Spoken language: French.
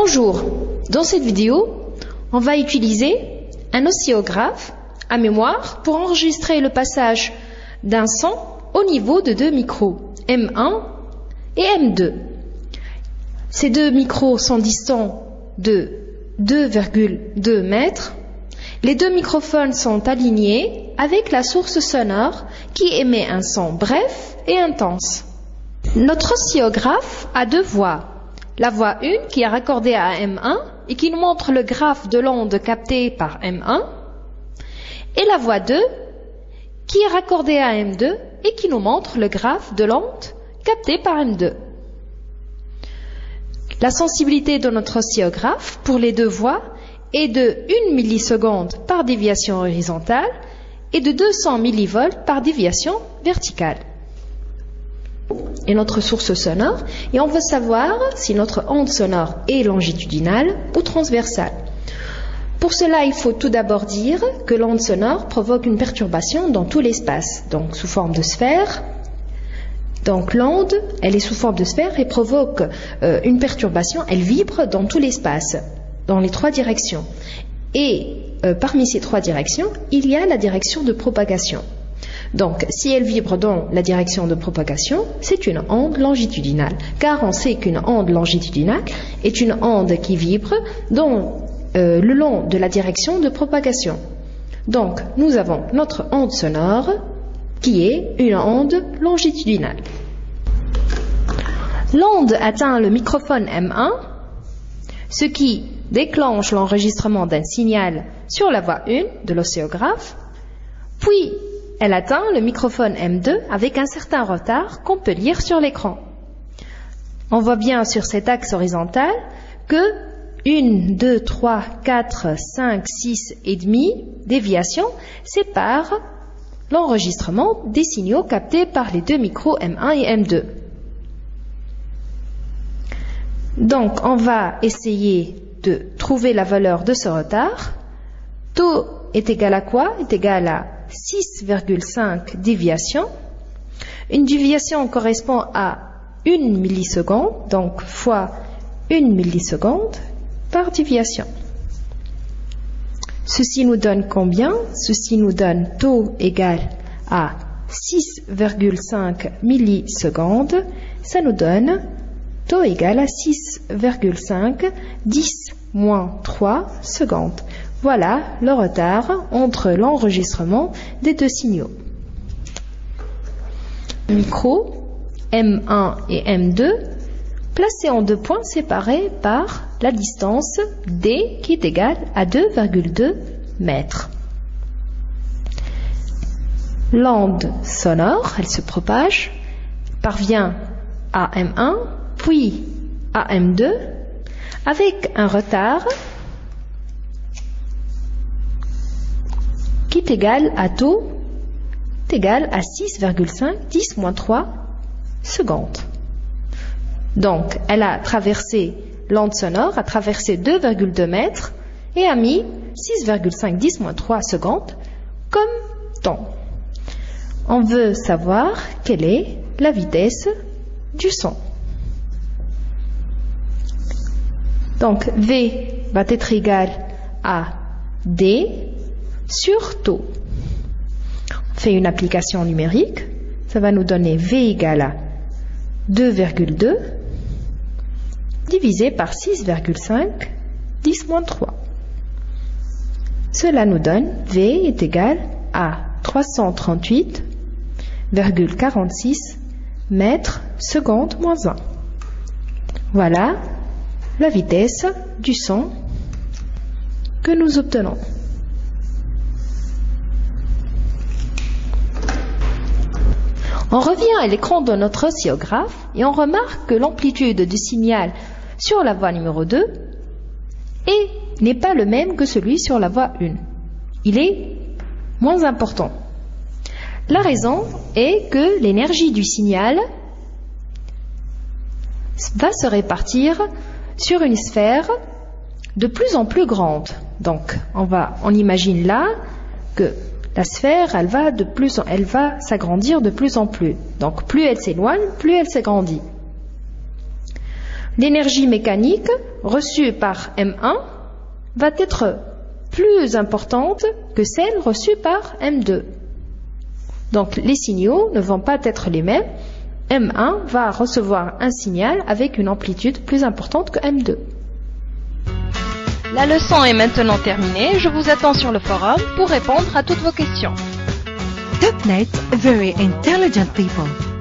Bonjour, dans cette vidéo, on va utiliser un oscillographe à mémoire pour enregistrer le passage d'un son au niveau de deux micros, M1 et M2. Ces deux micros sont distants de 2,2 mètres. Les deux microphones sont alignés avec la source sonore qui émet un son bref et intense. Notre oscillographe a deux voix. La voix 1 qui est raccordée à M1 et qui nous montre le graphe de l'onde captée par M1 et la voix 2 qui est raccordée à M2 et qui nous montre le graphe de l'onde captée par M2. La sensibilité de notre oscillographe pour les deux voix est de 1 milliseconde par déviation horizontale et de 200 millivolts par déviation verticale. Et notre source sonore, et on veut savoir si notre onde sonore est longitudinale ou transversale. Pour cela, il faut tout d'abord dire que l'onde sonore provoque une perturbation dans tout l'espace, donc sous forme de sphère. Donc l'onde, elle est sous forme de sphère et provoque une perturbation, elle vibre dans tout l'espace, dans les trois directions. Et parmi ces trois directions, il y a la direction de propagation. Donc, si elle vibre dans la direction de propagation, c'est une onde longitudinale, car on sait qu'une onde longitudinale est une onde qui vibre le long de la direction de propagation. Donc, nous avons notre onde sonore qui est une onde longitudinale. L'onde atteint le microphone M1, ce qui déclenche l'enregistrement d'un signal sur la voix 1 de l'oscillographe, puis elle atteint le microphone M2 avec un certain retard qu'on peut lire sur l'écran. On voit bien sur cet axe horizontal que 1, 2, 3, 4, 5, 6 et demi déviations séparent l'enregistrement des signaux captés par les deux micros M1 et M2. Donc, on va essayer de trouver la valeur de ce retard. Taux est égal à quoi? Est égal à 6,5 déviations. Une déviation correspond à 1 milliseconde, donc fois 1 milliseconde par déviation. Ceci nous donne combien? Ceci nous donne taux égal à 6,5 millisecondes. Ça nous donne taux égal à 6,5 10 moins 3 secondes. Voilà le retard entre l'enregistrement des deux signaux. Micro M1 et M2 placés en deux points séparés par la distance D qui est égale à 2,2 mètres. L'onde sonore, elle se propage, parvient à M1, puis à M2 avec un retard qui est égal à taux est égal à 6,5 10 moins 3 secondes. Donc, elle a traversé l'onde sonore, a traversé 2,2 mètres et a mis 6,5 10 moins 3 secondes comme temps. On veut savoir quelle est la vitesse du son. Donc, V va être égal à D sur taux. On fait une application numérique, ça va nous donner V égale à 2,2 divisé par 6,5 10 moins 3. Cela nous donne V est égal à 338,46 mètres secondes moins 1. Voilà la vitesse du son que nous obtenons. On revient à l'écran de notre oscillographe et on remarque que l'amplitude du signal sur la voie numéro 2 n'est pas le même que celui sur la voie 1. Il est moins important. La raison est que l'énergie du signal va se répartir sur une sphère de plus en plus grande. Donc, on imagine là que la sphère, elle va s'agrandir de plus en plus. Donc, plus elle s'éloigne, plus elle s'agrandit. L'énergie mécanique reçue par M1 va être plus importante que celle reçue par M2. Donc les signaux ne vont pas être les mêmes. M1 va recevoir un signal avec une amplitude plus importante que M2. La leçon est maintenant terminée. Je vous attends sur le forum pour répondre à toutes vos questions. Topnet, very intelligent people.